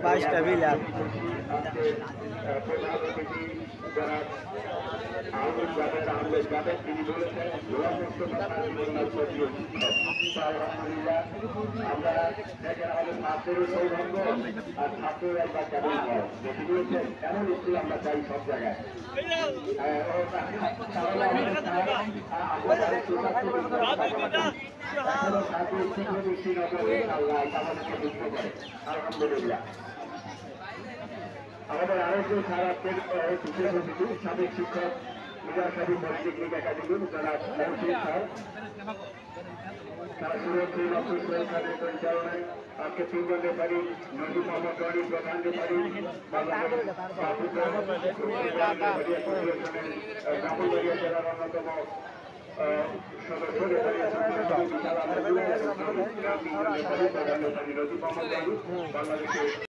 22টা বিলার প্রধান অতিথি যারা আহমেদ যাবেন তিনি বলেছেন ধোয়ামুক্ত আলহামদুলিল্লাহ আমরা দেখেন আমাদের ছাত্রেরও সৌভাগ্য আর ছাত্রের একবার কেমন হয় যেটি বলেছেন এমন স্কুল আমরা চাই সব জায়গায় আলহামদুলিল্লাহ আমাদের আরেকজন সারা বিশেষ অতিথি সাবেক শিক্ষক মিজারসাবি পলিটেকনিক একাডেমি যারা তারা সুরক্ষিত নতুন সরকারের পরিচালনায় আজকে তিনজন রেফারি নজরুল মোহাম্মদ গনি প্রধান রেফারি কাপুরবাড়িয়া জেলার অন্যতম সদস্য রেফারি প্রধান রেফারি নজরুল মোহাম্মদ গনি বাংলাদেশের